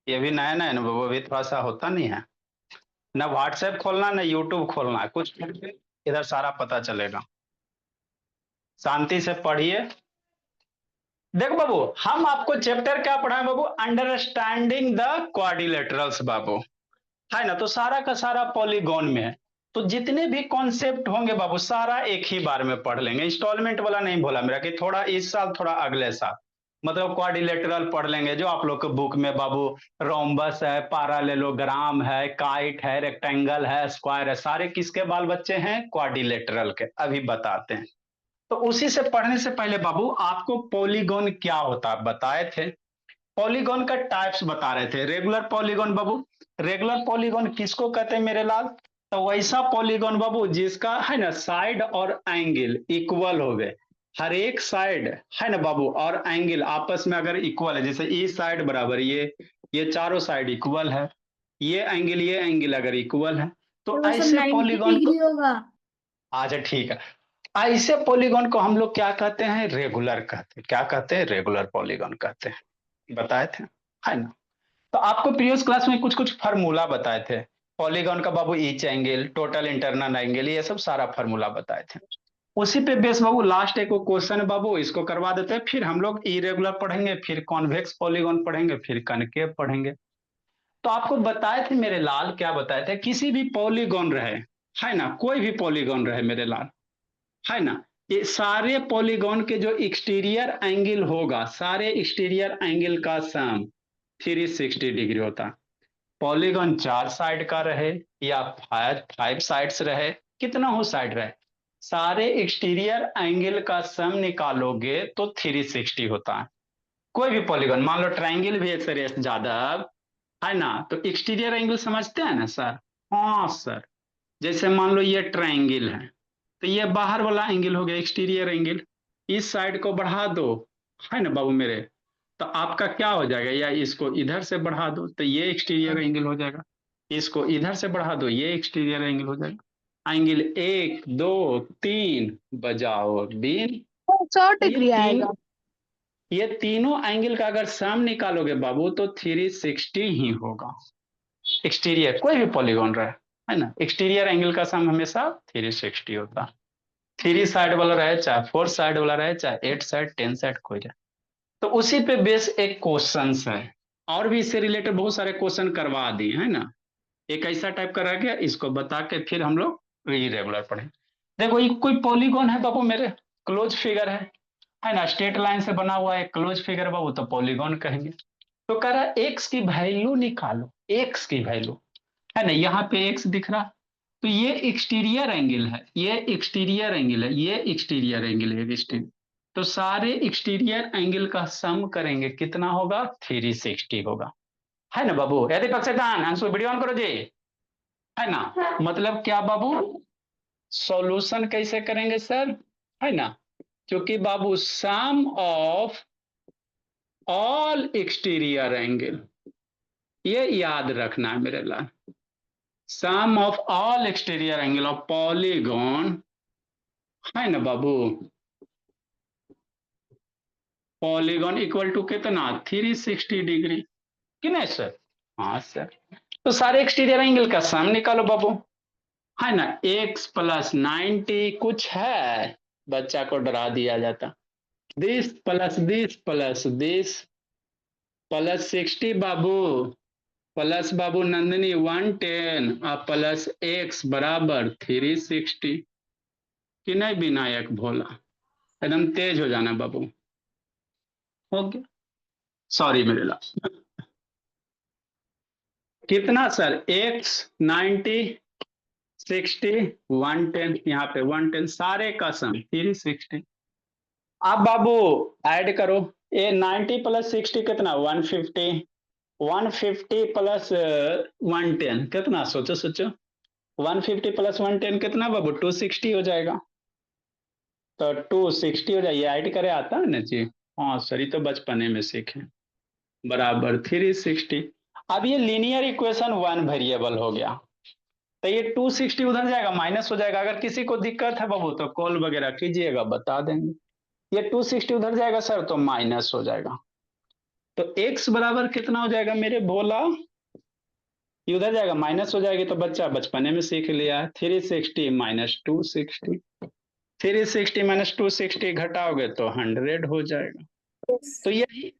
ये भी नया नया अनुभवित भाषा होता नहीं है। ना व्हाट्सएप खोलना ना यूट्यूब खोलना, कुछ करके इधर सारा पता चलेगा। शांति से पढ़िए। देखो बाबू, हम आपको चैप्टर क्या पढ़ाएं बाबू? अंडरस्टैंडिंग द क्वाड्रिलेटरल्स बाबू, है ना? तो सारा का सारा पॉलीगॉन में है। तो जितने भी कॉन्सेप्ट होंगे बाबू सारा एक ही बार में पढ़ लेंगे। इंस्टॉलमेंट वाला नहीं बोला मेरा कि थोड़ा इस साल थोड़ा अगले साल। मतलब क्वाड्रिलेटरल पढ़ लेंगे जो आप लोग के बुक में बाबू, रोम्बस है, पैरालेलोग्राम है, काइट है, रेक्टेंगल है, स्क्वायर है, सारे किसके बाल बच्चे हैं? क्वाड्रिलेटरल के। अभी बताते हैं। तो उसी से पढ़ने से पहले बाबू आपको पॉलीगॉन क्या होता है बताए थे। पॉलीगॉन का टाइप्स बता रहे थे। रेगुलर पॉलीगॉन बाबू, रेगुलर पॉलीगॉन किसको कहते हैं मेरे लाल? तो वैसा पॉलीगॉन बाबू जिसका है ना साइड और एंगल इक्वल हो गए। हर एक साइड है ना बाबू और एंगल आपस में अगर इक्वल है, जैसे ई साइड बराबर ये चारों साइड इक्वल है, ये एंगल अगर इक्वल है, तो तो वो सब ऐसे 90 पॉलीगॉन को। डिग्री होगा। अच्छा ठीक है। ऐसे पॉलीगॉन को हम लोग क्या कहते हैं? रेगुलर कहते हैं। क्या कहते हैं? रेगुलर पॉलीगॉन कहते हैं। बताए थे, है ना? तो आपको प्रीवियस क्लास में कुछ कुछ फार्मूला बताए थे पॉलीगॉन का बाबू, each angle, total internal angle, ये सब सारा फार्मूला बताए थे। उसी पे बेस बाबू लास्ट एक क्वेश्चन है बाबू, इसको करवा देते हैं। फिर हम लोग इरेगुलर पढ़ेंगे, फिर कॉन्वेक्स पॉलीगॉन पढ़ेंगे, फिर कनकेव पढ़ेंगे। तो आपको बताए थे मेरे लाल, क्या बताए थे? किसी भी पॉलीगॉन रहे, है ना, कोई भी पॉलीगॉन रहे मेरे लाल, है ना, ये सारे पॉलीगॉन के जो एक्सटीरियर एंगल होगा, सारे एक्सटीरियर एंगल का सम 360 डिग्री होता है। पॉलीगॉन चार साइड का रहे या फाइव फाइव साइड्स रहे, कितना हो साइड रहे, सारे एक्सटीरियर एंगल का सम निकालोगे तो 360 होता है। कोई भी पॉलीगॉन, मान लो ट्राइंगल भी है सर एस यादव, है ना, तो एक्सटीरियर एंगल समझते हैं ना सर? हाँ सर। जैसे मान लो ये ट्राइंगल है, तो ये बाहर वाला एंगल हो गया एक्सटीरियर एंगल। इस साइड को बढ़ा दो, है ना बाबू मेरे, तो आपका क्या हो जाएगा? या इसको इधर से बढ़ा दो तो ये एक्सटीरियर एंगल हो जाएगा। इसको इधर से बढ़ा दो, ये एक्सटीरियर एंगल हो जाएगा। एंगल एक दो तीन बजाओ बीन। 100 डिग्री ये तीन, आएगा। ये तीनों एंगल का अगर सम निकालोगे बाबू तो 360 ही होगा। एक्सटीरियर कोई भी पॉलीगॉन रहे, है ना, एक्सटीरियर एंगल का सम हमेशा 360 होता। थ्री साइड वाला रहे चाहे फोर साइड वाला रहे चाहे एट साइड टेन साइड कोई रहे। तो उसी पे बेस एक क्वेश्चन है। और भी इससे रिलेटेड बहुत सारे क्वेश्चन करवा दिए, है ना। एक ऐसा टाइप का रह गया, इसको बता के फिर हम लोग रेगुलर पढ़े। देखो ये कोई पॉलीगॉन है बाबू मेरे, क्लोज फिगर है ना, स्ट्रेट लाइन से बना हुआ है, क्लोज फिगर बाबू, तो पॉलीगॉन कहेंगे। तो कह रहा है एक्स की वैल्यू निकालो, एक्स की वैल्यू, है ना, यहाँ पे एक्स दिख रहा। तो ये एक्सटीरियर एंगल है, ये एक्सटीरियर एंगल है, ये एक्सटीरियर एंगल है, एक्सटीरियर। तो सारे एक्सटीरियर एंगल का सम करेंगे कितना होगा? 360 होगा, है ना बाबू? यदि पक्षेदान अंशु वीडियो ऑन करो जी, है ना। मतलब क्या बाबू, सॉल्यूशन कैसे करेंगे सर, है ना, क्योंकि बाबू sum of all exterior angle, ये याद रखना है मेरे लाल। Sum of all exterior angle of polygon, है ना बाबू, पॉलीगॉन इक्वल टू कितना? 360 डिग्री, कि नहीं सर? हाँ सर। तो सारे एक्सटीरियर एंगल का सम निकालो बाबू, है ना। एक्स प्लस 90 कुछ है, बच्चा को डरा दिया जाता। दिस प्लस 60 बाबू, प्लस बाबू नंदनी 110 और प्लस एक्स बराबर 360, कि नहीं विनायक भोला? एकदम तेज हो जाना बाबू। हो गया, सॉरी मेरे लाल। कितना सर? एक्स 90 60 110, यहाँ पे 110 सारे का सम 360। अब बाबू ऐड करो, ये 90 प्लस 60 कितना? 150, 150 प्लस 110 कितना? सोचो सोचो, 150 प्लस 110 कितना बाबू? 260 हो जाएगा। तो 260 हो जाएगी, ऐड करे आता है ना जी। हाँ सर, ये तो बचपने में सीखे। बराबर 360। अब ये लीनियर इक्वेशन वन वेरिएबल हो गया, तो ये 260 उधर जाएगा, माइनस हो जाएगा। अगर किसी को दिक्कत है बाबू तो कॉल वगैरह कीजिएगा, बता देंगे। ये 260 उधर जाएगा सर तो माइनस हो जाएगा। तो x बराबर कितना हो जाएगा मेरे भोला, ये उधर जाएगा माइनस हो जाएगी, तो बच्चा बचपने में सीख लिया है, 360 माइनस 260, 360 माइनस 260 घटाओगे तो 100 हो जाएगा। तो यही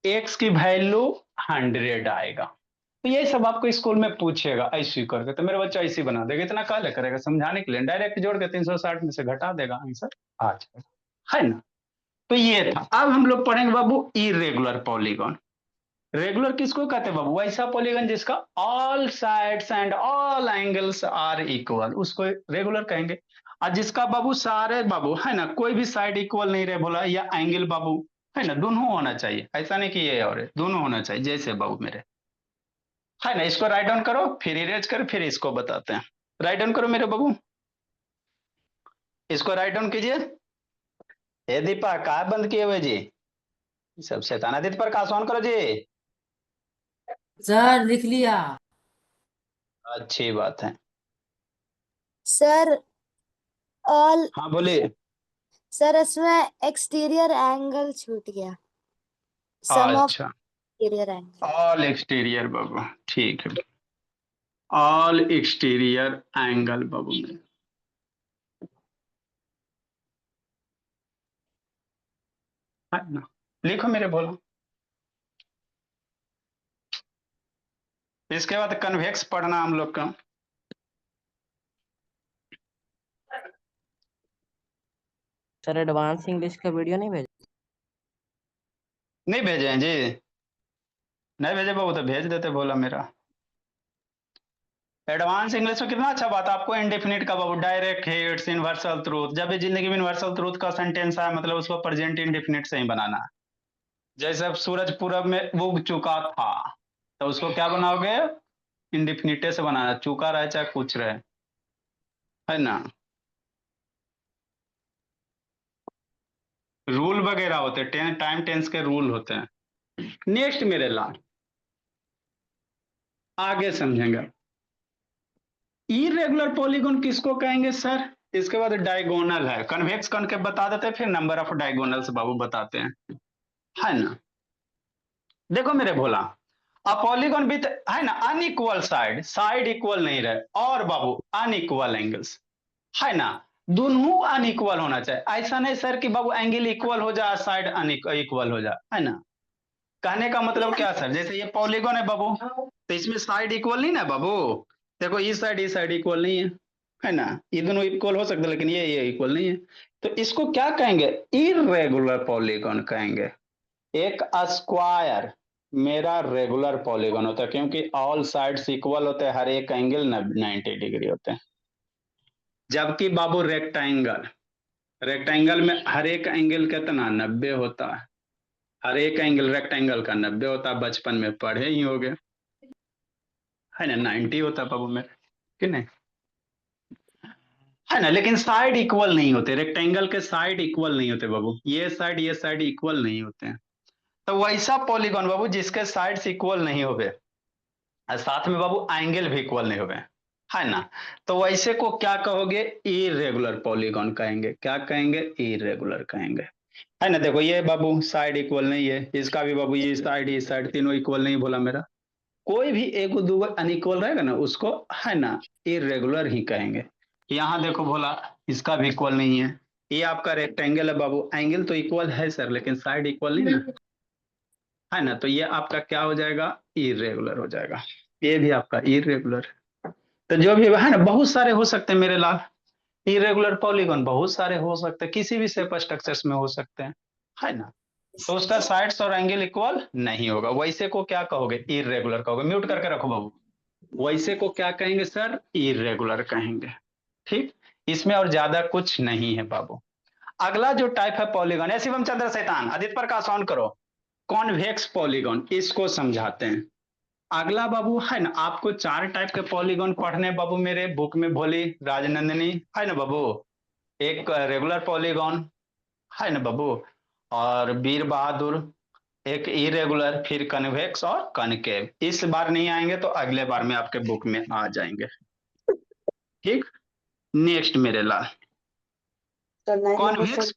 x की वैल्यू 100 आएगा। तो ये सब आपको स्कूल में पूछेगा ऐसे करके, तो मेरा बच्चा ऐसे बना देगा, इतना काले करेगा समझाने के लिए, डायरेक्ट जोड़ के 360 में से घटा देगा, आंसर आ जाएगा, है ना। तो ये था। अब हम लोग पढ़ेंगे बाबू इरेगुलर पॉलीगॉन। रेगुलर किसको कहते हैं बाबू, वैसा पॉलीगन जिसका all sides and all angles are equal, उसको रेगुलर कहेंगे। और जिसका बाबू सारे बाबू है ना, कोई भी साइड इक्वल नहीं रहे बोला, या एंगल बाबू है ना दोनों होना चाहिए, ऐसा नहीं कि ये और है, दोनों होना चाहिए, जैसे बाबू मेरे है ना। इसको राइट डाउन करो, फिर इरेज करो, फिर इसको बताते हैं। राइट डाउन करो मेरे बाबू, इसको राइट डाउन कीजिए। ए दीपा कहा बंद किए हुए जी, सब शैतान आदित्य प्रकाश ऑन करो जी। सर लिख लिया। अच्छी बात है। सर ऑल, हाँ बोलिए। सर इसमें एक्सटीरियर एंगल छूट गया, सम ऑफ अच्छा, एक्सटीरियर एंगल। ऑल एक्सटीरियर बाबू, ठीक है, ऑल एक्सटीरियर एंगल बाबू में, है ना। लिखो मेरे बोलो। इसके बाद कन्वेक्स पढ़ना हम लोग का। सर एडवांस इंग्लिश का वीडियो नहीं भेजा? नहीं भेजे हैं जी, नहीं भेजे बाबू तो भेज देते बोला मेरा। एडवांस इंग्लिश में कितना अच्छा बात, आपको इंडेफिनिट का बाबू, डायरेक्ट हिट्स, यूनिवर्सल ट्रूथ, जब भी जिंदगी में यूनिवर्सल ट्रूथ का सेंटेंस आए मतलब उसको प्रेजेंट इंडेफिनिट से ही बनाना है। जैसे अब सूरज पूरब में उग चुका था, तो उसको क्या बनाओगे, इंडेफिनिटे से बनाना, चुका रहे चाहे कुछ रहे, है ना। रूल वगैरह होते हैं, टाइम टेंस के रूल होते हैं। नेक्स्ट मेरे लाल, आगे समझेंगे। इरेगुलर पॉलीगॉन किसको कहेंगे सर, इसके बाद डायगोनल है, कन्वेक्स कॉनकेव बता देते हैं, फिर नंबर ऑफ डायगोनल्स बाबू बताते हैं, है ना। देखो मेरे भोला, पॉलीगॉन विथ है ना अनइक्वल साइड, साइड इक्वल नहीं रहे, और बाबू अनइक्वल एंगल्स, है ना, दोनों अनइक्वल होना चाहिए। ऐसा नहीं सर कि बाबू एंगल इक्वल हो जाए साइड अनइक्वल हो जाए, है ना। कहने का मतलब क्या सर, जैसे ये पॉलीगॉन है बाबू, तो इसमें साइड इक्वल नहीं ना बाबू, देखो ये साइड इक्वल नहीं है ना, ये दोनों इक्वल हो सकते हैं लेकिन ये इक्वल नहीं है, तो इसको क्या कहेंगे, इरेगुलर पॉलीगॉन कहेंगे। एक स्क्वायर मेरा रेगुलर पॉलीगॉन होता है, क्योंकि ऑल साइड्स इक्वल होते हैं, हर एक एंगल 90 डिग्री होते हैं। जबकि बाबू रेक्टेंगल, रेक्टेंगल में हर एक एंगल कितना 90 होता है, हर एक एंगल रेक्टेंगल का 90 होता है, बचपन में पढ़े ही होगे, है ना, 90 होता है बाबू में, कि नहीं, है ना। लेकिन साइड इक्वल नहीं होते, रेक्टेंगल के साइड इक्वल नहीं होते बाबू, ये साइड इक्वल नहीं होते हैं। तो वैसा पॉलीगॉन बाबू जिसके साइड्स इक्वल नहीं होवे, और साथ में बाबू एंगल भी इक्वल नहीं होवे, है ना, तो वैसे को क्या कहोगे, इरेगुलर पॉलीगॉन कहेंगे। क्या कहेंगे, इरेगुलर कहेंगे, है ना। देखो ये बाबू साइड इक्वल नहीं है, इसका भी बाबू ये साइड तीनों इक्वल नहीं बोला मेरा, कोई भी एक दो अनइक्वल रहेगा ना उसको, है ना, इरेगुलर ही कहेंगे। यहाँ देखो भोला, इसका भी इक्वल नहीं है, ये आपका रेक्टेंगल है बाबू, एंगल तो इक्वल है सर लेकिन साइड इक्वल नहीं ना, है ना, तो ये आपका क्या हो जाएगा, इरेगुलर हो जाएगा, ये भी आपका इरेगुलर। तो जो भी है ना, बहुत सारे हो सकते हैं मेरे लाल, इरेगुलर पॉलीगॉन बहुत सारे हो सकते हैं, किसी भी शेप स्ट्रक्चर्स में हो सकते हैं, है ना। तो उसका साइड्स और एंगल इक्वल नहीं होगा, वैसे को क्या कहोगे, इरेगुलर कहोगे। म्यूट करके रखो बाबू, वैसे को क्या कहेंगे सर, इरेगुलर कहेंगे। ठीक, इसमें और ज्यादा कुछ नहीं है बाबू। अगला जो टाइप है पॉलीगॉन है, शिवम चंद्र शैतान आदित्य प्रकाश ऑन करो, कॉन्वेक्स पॉलीगॉन, इसको समझाते हैं। अगला बाबू है ना, आपको 4 टाइप के पॉलीगॉन पढ़ने बाबू, मेरे बुक में भोली राजनंदिनी, है ना बाबू, एक रेगुलर पॉलीगॉन, है ना बाबू, और वीर बहादुर, एक इरेगुलर, फिर कन्वेक्स और कनकेव। इस बार नहीं आएंगे तो अगले बार में आपके बुक में आ जाएंगे। ठीक, नेक्स्ट मेरे लाल, कॉन्वेक्स,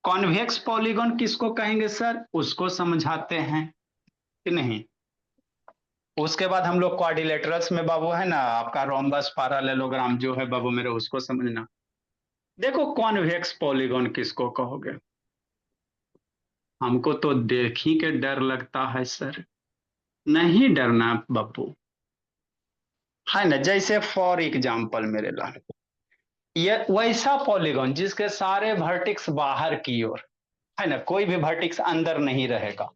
कॉन्वेक्स पॉलीगॉन किसको कहेंगे सर, उसको समझाते हैं कि नहीं। उसके बाद हम लोग क्वाड्रिलेटरल्स में बाबू है ना, आपका रोम्बस पैरेललोग्राम जो है बाबू मेरे, उसको समझना। देखो कॉन्वेक्स पॉलीगॉन किसको कहोगे, हमको तो देख ही के डर लगता है सर, नहीं डरना बाबू, है ना। जैसे फॉर एग्जाम्पल मेरे लाल, ये वैसा पॉलीगॉन जिसके सारे वर्टिक्स बाहर की ओर, है ना, कोई भी वर्टिक्स अंदर नहीं रहेगा,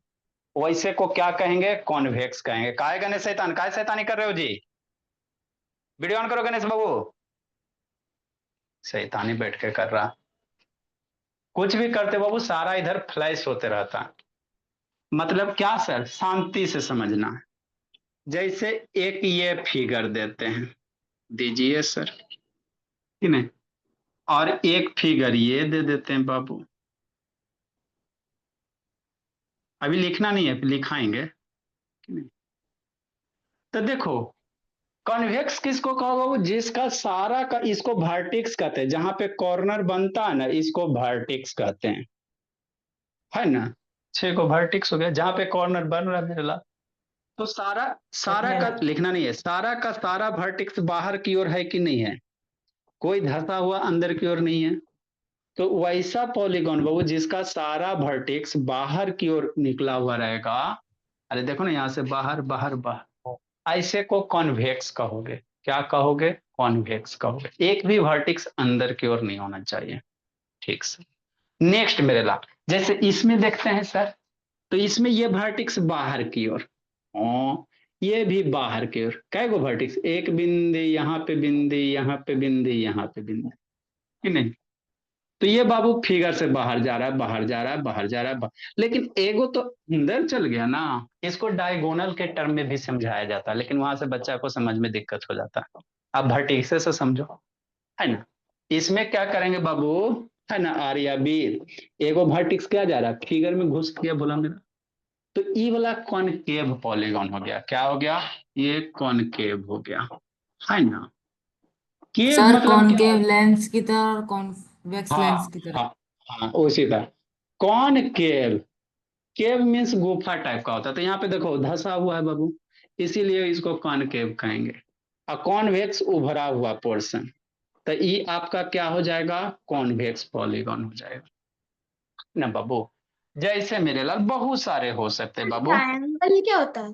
वैसे को क्या कहेंगे, कॉन्वेक्स कहेंगे। काहे गणेश शैतान, काहे शैतानी कर रहे हो जी, वीडियो ऑन करो गणेश बाबू, शैतानी बैठ के कर रहा, कुछ भी करते बाबू सारा इधर फ्लैश होते रहता। मतलब क्या सर, शांति से समझना है। जैसे एक ये फिगर देते हैं, दीजिए सर, कि नहीं, और एक फिगर ये दे देते हैं बाबू, अभी लिखना नहीं है, लिखाएंगे कि नहीं। तो देखो कॉन्वेक्स किसको कहो बाबू, जिसका सारा का, इसको वर्टिक्स कहते हैं, जहां पे कॉर्नर बनता है ना, इसको वर्टिक्स कहते हैं, है ना। 6 को वर्टिक्स हो गया, जहां पे कॉर्नर बन रहा है मेरे लाल। तो सारा सारा का लिखना नहीं है, सारा का सारा वर्टिक्स बाहर की ओर है कि नहीं है, कोई धंसा हुआ अंदर की ओर नहीं है। तो वैसा पॉलीगॉन बाबू जिसका सारा वर्टेक्स बाहर की ओर निकला हुआ रहेगा, अरे देखो ना यहाँ से बाहर बाहर बाहर, ऐसे को कॉन्वेक्स कहोगे। क्या कहोगे, कॉन्वेक्स कहोगे, एक भी वर्टेक्स अंदर की ओर नहीं होना चाहिए। ठीक से नेक्स्ट मेरे ला, जैसे इसमें देखते हैं सर, तो इसमें ये वर्टेक्स बाहर की ओर, ये भी बाहर की ओर, कै गो वर्टेक्स, एक बिंदी यहाँ पे, बिंदी यहाँ पे, बिंदी यहाँ पे, बिंदी कि नहीं। तो ये बाबू फिगर से बाहर जा रहा है, बाहर जा रहा है, बाहर जा रहा है, लेकिन एगो तो अंदर चल गया ना। इसको डायगोनल के टर्म में भी समझाया जाता है, लेकिन वहां से बच्चा को समझ में दिक्कत हो जाता है। अब वर्टिक्स से समझो, है ना। इसमें क्या करेंगे बाबू, है ना, आर या बी, एगो वर्टिक्स क्या जा रहा है, फिगर में घुस गया बोला मेरा, तो ई वाला कॉनकेव पॉलीगॉन हो गया। क्या हो गया, ये कॉनकेव हो गया, है ना। केव सर मतलब क्या कॉनकेव होता लेंस की तरह और कॉन्वेक्स है, लेंस हाँ की तरह। हाँ हाँ, उसी तरह कॉनकेव, केव मीन्स गुफा टाइप का होता है, तो यहाँ पे देखो धसा हुआ है बाबू, इसीलिए इसको कॉनकेव कहेंगे। और कॉन्वेक्स उभरा हुआ पोर्शन, तो ये आपका क्या हो जाएगा, कॉन्वेक्स पॉलीगॉन हो जाएगा ना बाबू। जैसे मेरे लाल बहुत सारे हो सकते हैं बाबू, ट्रायंगल क्या होता है?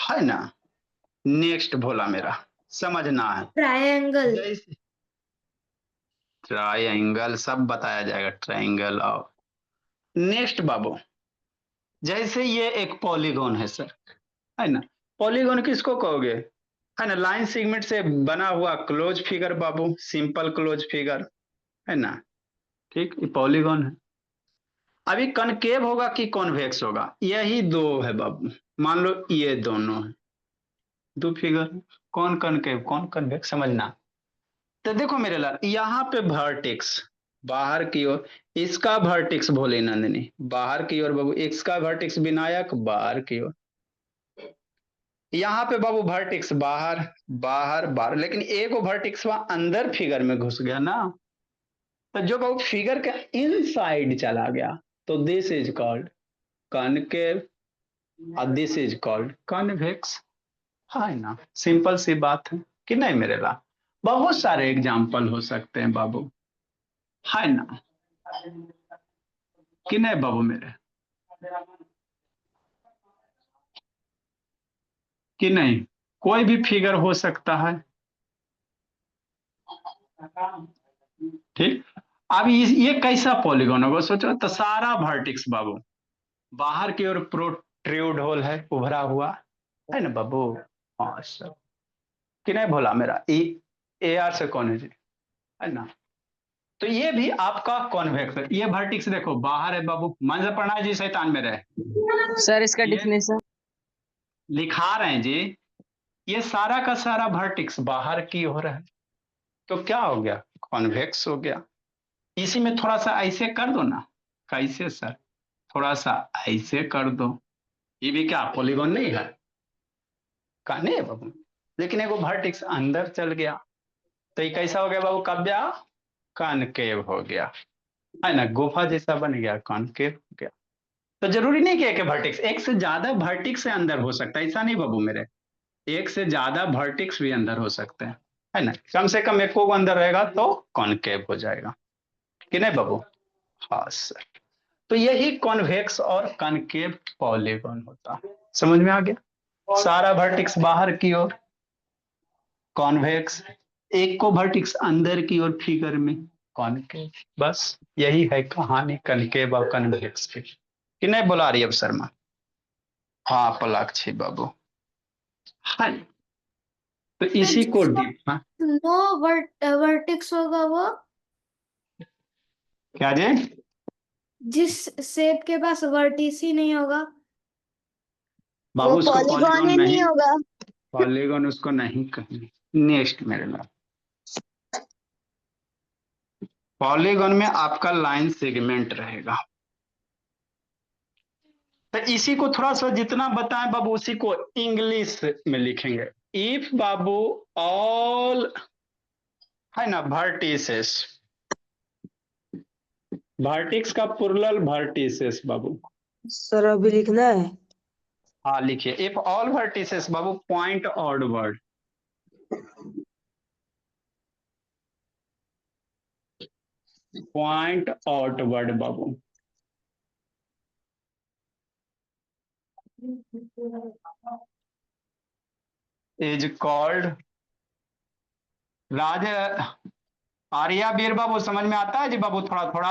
है ना। नेक्स्ट भोला मेरा, समझना है। ट्रायंगल। जैसे ट्रायंगल सब बताया जाएगा, ट्रायंगल। और नेक्स्ट बाबू, जैसे ये एक पॉलीगॉन है सर, है ना। पॉलीगॉन किसको कहोगे, है ना, लाइन सेगमेंट से बना हुआ क्लोज फिगर बाबू, सिंपल क्लोज फिगर, है ना। ठीक, ये पॉलीगॉन है। अभी कनकेव होगा कि कॉन्वेक्स होगा, यही दो है बाबू, मान लो ये दोनों है, दो फिगर, कौन कनकेव कौन कन्वेक्स, समझना। तो देखो मेरे लाल, यहाँ पे वर्टेक्स बाहर की ओर, इसका वर्टेक्स भोले नंदिनी बाहर की ओर बाबू, इसका वर्टेक्स विनायक बाहर की ओर, यहाँ पे बाबू वर्टेक्स बाहर बाहर बाहर, लेकिन एक वर्टेक्स वहां अंदर फिगर में घुस गया ना, तो जो बाबू फिगर के इनसाइड चला गया, तो दिस इज कॉल्ड कॉनकेव और दिस इज कॉल्ड कॉन्वेक्स, है ना। सिंपल सी बात है कि नहीं मेरे ला, बहुत सारे एग्जाम्पल हो सकते हैं बाबू, है ना, कि नहीं बाबू मेरे, कि नहीं, कोई भी फिगर हो सकता है। ठीक, अब ये कैसा पॉलीगॉन होगा सोचो, तो सारा वर्टिक्स बाबू बाहर की ओर प्रोट्रूड होल है, उभरा हुआ, है ना बाबू। हाँ सर, कि नहीं भोला मेरा, ए आर से कौन है जी, है ना। तो ये भी आपका कॉन्वेक्स है, ये वर्टिक्स देखो बाहर है बाबू, मन से पढ़ना है जी, शैतान में रहे, सर इसका ये डिफिनेशन। लिखा रहे हैं जी, ये सारा का सारा वर्टिक्स बाहर की हो रहा है, तो क्या हो गया, कॉन्वेक्स हो गया। इसी में थोड़ा सा ऐसे कर दो ना, कैसे सर, थोड़ा सा ऐसे कर दो, ये भी क्या पॉलीगॉन नहीं है, कहने है बाबू, लेकिन एगो वर्टेक्स अंदर चल गया, तो ये कैसा हो गया बाबू, कब्जा कनकेव हो गया, है ना, गुफा जैसा बन गया, कॉनकेव हो गया। तो जरूरी नहीं कि एक वर्टिक्स, एक से ज्यादा वर्टिक्स से अंदर हो सकता है, ऐसा नहीं बाबू मेरे, एक से ज्यादा वर्टिक्स भी अंदर हो सकते हैं, है ना, कम से कम एक को अंदर रहेगा तो कॉनकेव हो जाएगा कि नहीं बाबू। हाँ सर, तो यही कॉन्वेक्स और कॉनकेव पॉलीगॉन होता है। समझ में आ गया, सारा वर्टिक्स बाहर की ओर कॉन्वेक्स, एक को वर्टिक्स अंदर की ओर फिगर में कॉनकेव। बस यही है कहानी कॉनकेव और कॉन्वेक्स की, कि नहीं बोला रही अब शर्मा। हाँ पलाक्षी बाबू, हाँ, तो तो इसी को जिसका डीप, हाँ नो वर्टेक्स होगा वो, क्या जी, जिस सेप के पास वर्टिस ही नहीं होगा बाबू वो उसको पॉलीगॉन पॉलीगॉन ही नहीं नहीं, होगा। पॉलीगॉन उसको नहीं कहेंगे। नेक्स्ट मेरे नाम, पॉलीगॉन में आपका लाइन सेगमेंट रहेगा। तो इसी को थोड़ा सा जितना बताएं बाबू उसी को इंग्लिश में लिखेंगे। इफ बाबू ऑल, है ना, वर्टिसेस, वर्टिक्स का प्लुरल वर्टिसेस बाबू। सर अभी लिखना है। हाँ लिखिए, इफ ऑल वर्टिसेस बाबू पॉइंट ऑर्डवर्ड, पॉइंट आउटवर्ड बाबू, इज कॉल्ड, राज आर्या वीर बाबू समझ में आता है जी बाबू, थोड़ा थोड़ा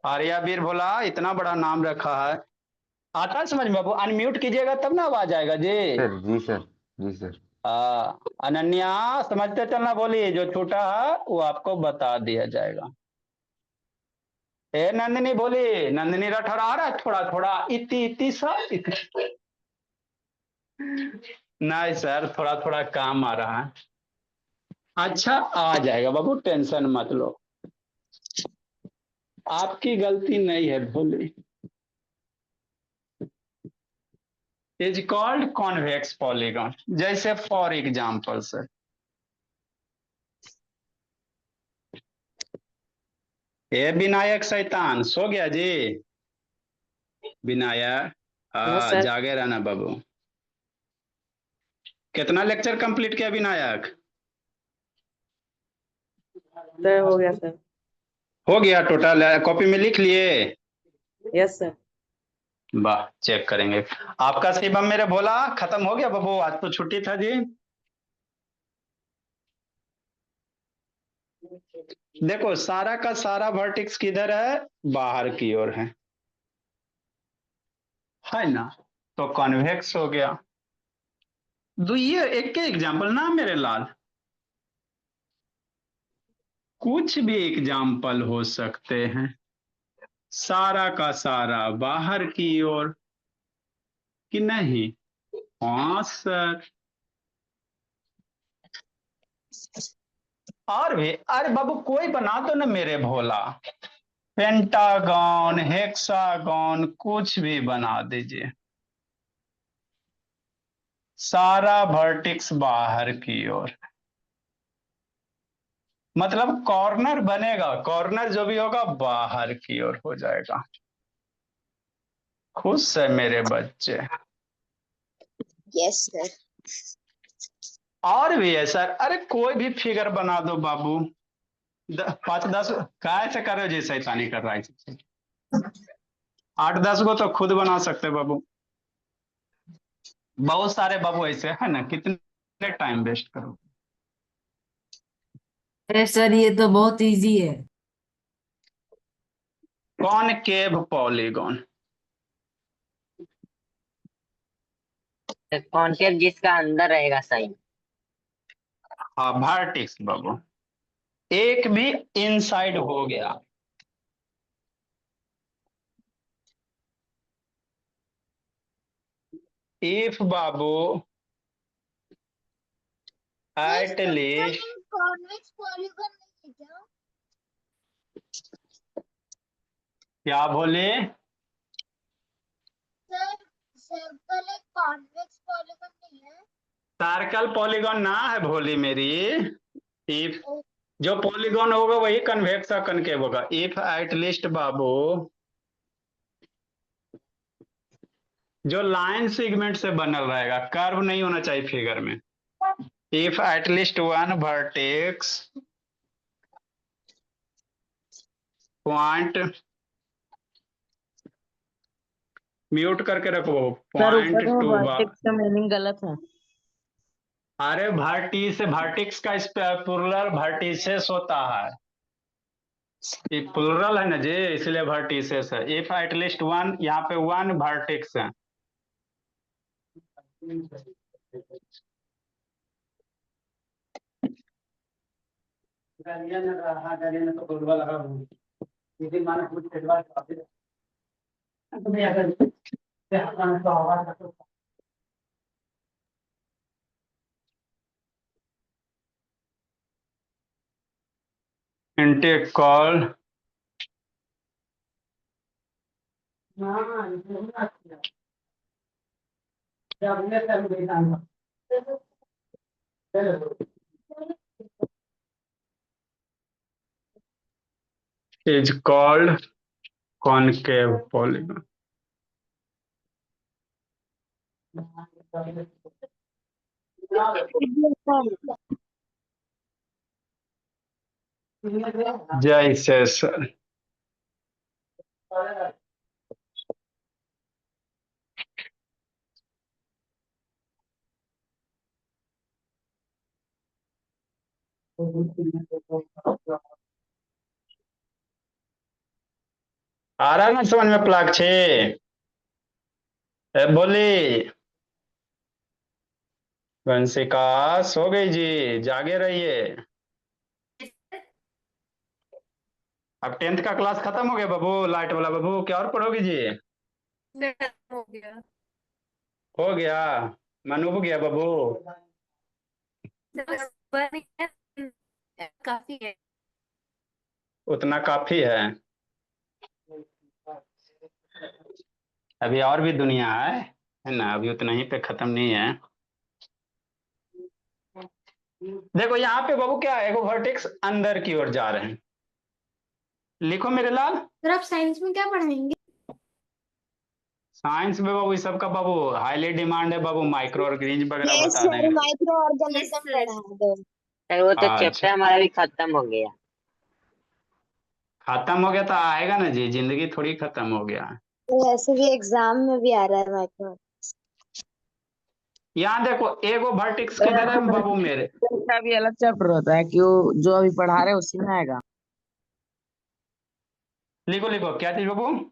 आर्या वीर बोला, इतना बड़ा नाम रखा है, आता है समझ में बाबू, अनम्यूट कीजिएगा तब ना आवाज आएगा जी। सर जी सर, जी सर। अनन्या समझते चलना, बोलिए जो छोटा है वो आपको बता दिया जाएगा। ए नंदिनी बोली, नंदिनी रठौड़ा आ रहा है थोड़ा थोड़ा, इति इति सा इति। नहीं सर, थोड़ा थोड़ा काम आ रहा है। अच्छा आ जाएगा बाबू, टेंशन मत लो, आपकी गलती नहीं है भोली। इज कॉल्ड कॉन्वेक्स पॉलीगॉन, जैसे फॉर एग्जाम्पल सर, ये विनायक शैतान सो गया जी, विनायक यस सर। जागे रहना बाबू। कितना लेक्चर कंप्लीट किया विनायक? सर हो गया सर। हो गया टोटल, कॉपी में लिख लिए? Yes sir. वाह, चेक करेंगे। आपका शिवम मेरे भोला खत्म हो गया बाबू, आज तो छुट्टी था जी। देखो सारा का सारा वर्टेक्स किधर है, बाहर की ओर है ना, तो कॉन्वेक्स हो गया। ये एक के एग्जाम्पल ना मेरे लाल, कुछ भी एग्जाम्पल हो सकते हैं, सारा का सारा बाहर की ओर कि नहीं। हाँ सर, और भी, अरे बाबू कोई बना दो ना मेरे भोला, पेंटागन हेक्सागन कुछ भी बना दीजिए, सारा वर्टेक्स बाहर की ओर, मतलब कॉर्नर बनेगा, कॉर्नर जो भी होगा बाहर की ओर हो जाएगा। खुश है मेरे बच्चे? Yes sir. और भी है सर, अरे कोई भी फिगर बना दो बाबू, 5-10 काय से कर रहे हो जी, शैतानी कर रहा है, 8-10 को तो खुद बना सकते बाबू, बहुत सारे बाबू ऐसे है ना, कितने टाइम वेस्ट करो। अरे सर ये तो बहुत इजी है। कॉनकेव पॉलीगॉन, कॉन्केव जिसका अंदर रहेगा साइन। हाँ वर्टेक्स बाबू, एक भी इनसाइड हो गया, if Babu at least, convex polygon नहीं है क्या? क्या बोले? सर सर्कल एक कॉन्वेक्स पॉलीगॉन नहीं है? सर्कल पॉलीगॉन ना है भोली मेरी, इफ जो पॉलीगॉन होगा वही कन्वेक्स या कनकेव होगा। इफ एटलीस्ट बाबू जो लाइन सेगमेंट से बनल रहेगा, कर्व नहीं होना चाहिए फिगर में। If at least one vertex point, mute करके रखो, सर ऊपर पॉइंट में टू। वर्टेक्स का मीनिंग गलत है। अरे वर्टिस, वर्टिक्स का प्लुरल वर्टिसेस होता है, ये प्लुरल है ना जी, इसलिए वर्टिसेस है। इफ एटलीस्ट वन, यहाँ पे वन वर्टेक्स है। intake call is called concave polygon. जैसे सर आ रहा है ना समझ में प्लाक्षी? बोली वंशिका सो गई जी, जागे रहिए। अब 10th का क्लास खत्म हो गया बाबू, लाइट वाला बाबू, क्या और पढ़ोगी जी? हो गया। हो गया, मन उब गया बाबू। काफी है। उतना काफी है, अभी और भी दुनिया है ना, अभी उतना ही पे खत्म नहीं है। देखो यहाँ पे बाबू क्या है, वर्टेक्स अंदर की ओर जा रहे हैं। लिखो मेरे लाल। सर आप साइंस में क्या पढ़ाएंगे? साइंस में बाबू, इस सब का बाबू हाईली डिमांड है बाबू, माइक्रो ऑर्गेनिज्म वगैरह यस बता सर, देंगे। माइक्रो ऑर्गेनिज्म पढ़ा दो। सर वो तो अच्छा। चैप्टर हमारा भी खत्म हो गया। खत्म हो गया तो आएगा ना जी, जिंदगी थोड़ी खत्म हो गया। तो वैसे भी एग्जाम में भी आ रहा है माइक्रो। यहाँ देखो, एगो वर्टेक्स सर किधर है आपको बाबू मेरे? का भी अलग चैप्टर होता है कि वो जो अभी पढ़ा रहे हैं उसी में आएगा। लिखो लिखो, क्या चीज बाबू?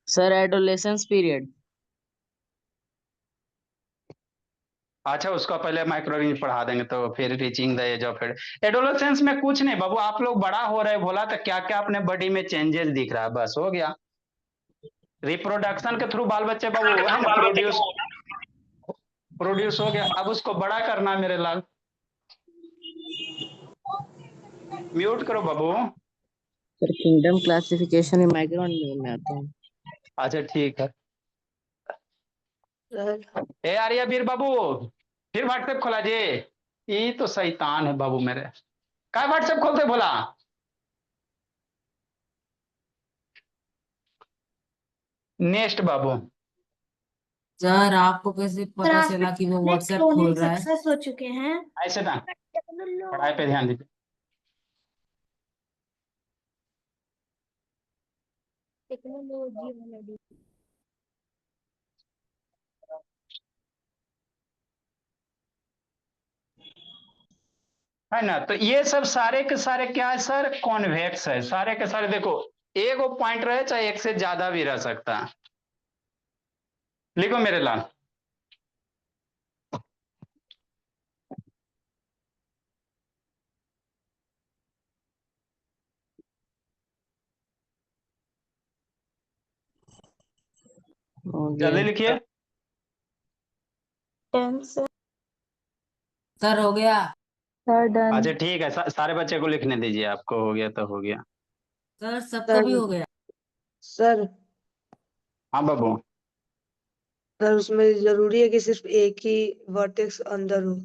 Sir adolescence period. अच्छा, उसका पहले माइक्रोऑर्गेनिज्म पढ़ा देंगे तो फिर reaching the age of adolescence में कुछ नहीं बाबू, आप लोग बड़ा हो रहे बोला तो क्या क्या अपने बॉडी में चेंजेस दिख रहा है, बस हो गया। रिप्रोडक्शन के थ्रू बाल बच्चे बाबू है ना, प्रोड्यूस प्रोड्यूस हो गया, अब उसको बड़ा करना है मेरे लाल। म्यूट करो बाबू। सर किंगडम क्लासिफिकेशन में माइक्रो में आता है। अच्छा ठीक है। सर ए आर्या वीर बाबू, फिर व्हाट्सएप खोला जी। ये तो शैतान है बाबू मेरे, क्या व्हाट्सएप खोलते बोला? नेक्स्ट बाबू। सर आपको कैसे सर पता आज चला कि वो कितने व्हाट्सएप खोल क्लोनिंग रहा है? सक्सेस हो चुके हैं? ऐसे ना, पढ़ाई पे ध्यान दीजिए। टेक्नोलॉजी वाला है ना, तो ये सब सारे के सारे क्या है सर, कॉन्वेक्स है सारे के सारे। देखो एक वो पॉइंट रहे चाहे एक से ज्यादा भी रह सकता है। लिखो मेरे लाल। हो जल्दी गया। लिखिए। सर हो गया। अच्छा ठीक है, सारे बच्चे को लिखने दीजिए, आपको हो गया तो हो गया। सर सबका भी सर हो गया। सर हाँ बाबू। सर उसमें जरूरी है कि सिर्फ एक ही वर्टेक्स अंदर हो।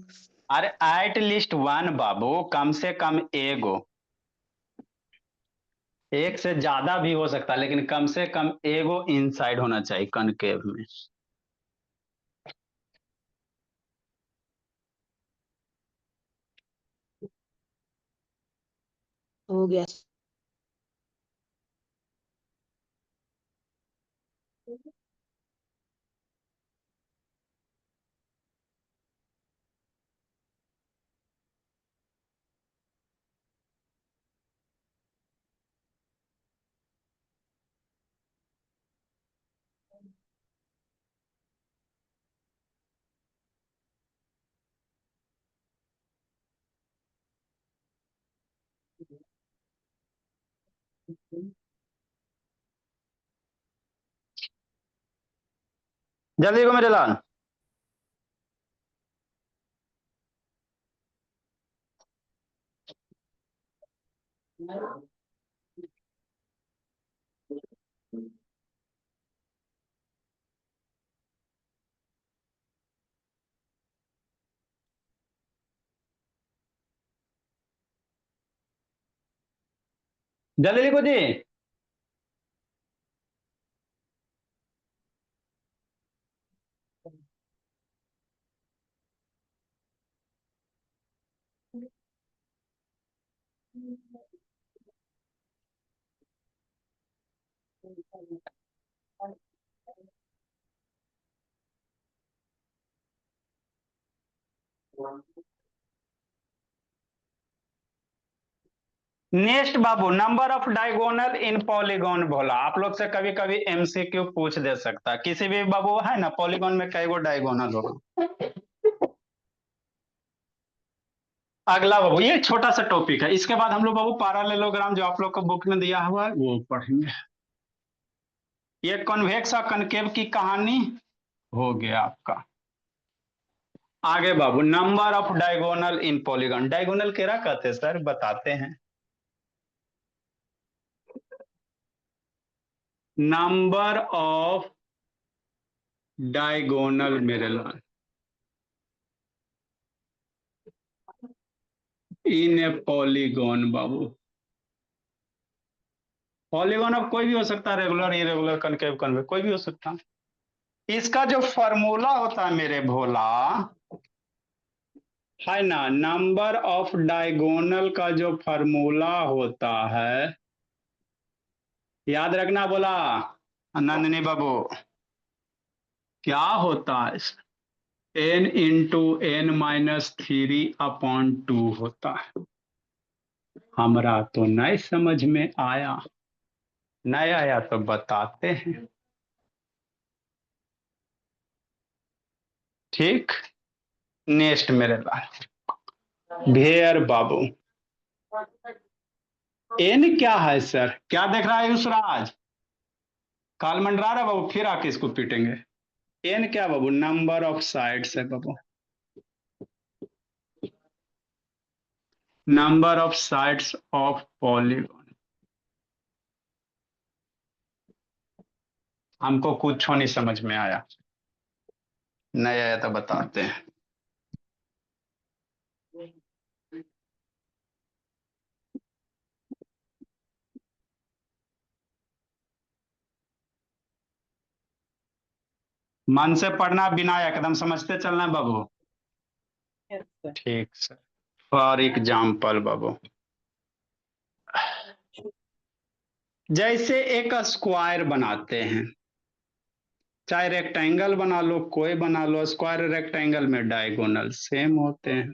अरे एट लीस्ट वन बाबू, कम से कम एगो। एक से ज्यादा भी हो सकता है लेकिन कम से कम एगो इनसाइड होना चाहिए कनकेव में। हो गया। जल्दी को मेरे लाल। जल्दी लिखो जी। नेक्स्ट बाबू, number of diagonal in polygon बोला। आप लोग से कभी कभी एमसीक्यू पूछ दे सकता है। किसी भी बाबू है ना, पॉलीगॉन में कई गो डायगोनल होगा। अगला बाबू, ये छोटा सा टॉपिक है, इसके बाद हम लोग बाबू पैरेललोग्राम जो आप लोग को बुक में दिया हुआ है वो पढ़ेंगे। ये कन्वेक्स और कनकेव की कहानी हो गया आपका। आगे बाबू, number of diagonal in polygon. Diagonal केरा कहते हैं सर, बताते हैं। नंबर ऑफ डायगोनल मेरे लाल इन ए पॉलीगॉन बाबू। पॉलीगॉन अब कोई भी हो सकता है, रेगुलर, इरेगुलर, कनकेव, कन्वेक्स, कोई भी हो सकता है। इसका जो फॉर्मूला होता है मेरे भोला, है ना, नंबर ऑफ डायगोनल का जो फॉर्मूला होता है, याद रखना बोला नंदनी बाबू, क्या होता है? n इंटू n माइनस 3/2 होता है। हमरा तो नहीं समझ में आया, नहीं आया तो बताते हैं। ठीक, नेक्स्ट मेरे लाल भेयर बाबू। एन क्या है सर? क्या देख रहा है युसराज? काल मंडरा रहा बाबू, फिर आके इसको पीटेंगे। एन क्या बाबू? नंबर ऑफ साइड्स है बाबू, number of sides of polygon. हमको कुछ नहीं समझ में आया, नहीं आया तो बताते हैं। मन से पढ़ना, बिना एकदम समझते चलना है बाबू। ठीक सर। फॉर एग्जाम्पल बाबू, जैसे एक स्क्वायर बनाते हैं, चाहे रेक्टेंगल बना लो, कोई बना लो, स्क्वायर रेक्टेंगल में डायगोनल सेम होते हैं।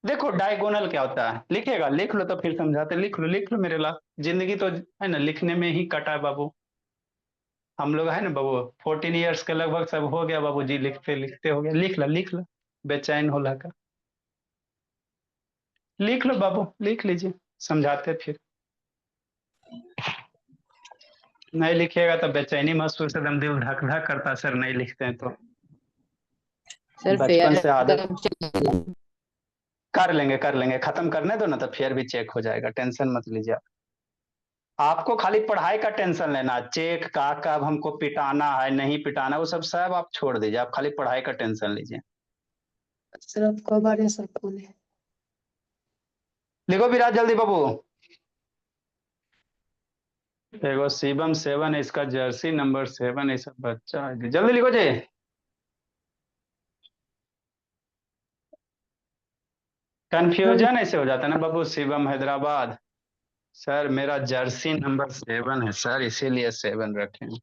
देखो डायगोनल क्या होता है, लिखेगा, लिख लो तो फिर समझाते। लिख लो मेरे लाल, जिंदगी तो है ना लिखने में ही कटा है बाबू। हम लोग है ना बाबू 14 ईयर्स के लगभग सब हो गया बाबू जी, लिखते लिखते हो गया। लिख लो, बेचैन होला का। लिख लो बाबू, लिख लीजिए, समझाते फिर। नहीं लिखिएगा तो बेचैनी महसूस, एकदम दिल धक धक करता सर, नहीं लिखते हैं तो। सर बचपन फेयर से आदत। कब चलेगा? कर लेंगे, खत्म करने दो ना तो फिर भी चेक हो जाएगा, टेंशन मत लीजिए आप। आपको खाली पढ़ाई का टेंशन लेना, चेक का कब हमको पिटाना है नहीं पिटाना, वो सब सब आप छोड़ दीजिए, आप खाली पढ़ाई का टेंशन लीजिए। सर अब कब आ रहे हैं सर पुणे? लिखो विराज जल्दी बाबू। देखो शिवम 7 है, इसका जर्सी नंबर 7 है, सब बच्चा है, जल्दी लिखो जी। कंफ्यूजन ऐसे हो जाता है ना बाबू, शिवम हैदराबाद। सर मेरा जर्सी नंबर 7 है सर, इसीलिए 7 रखे हैं।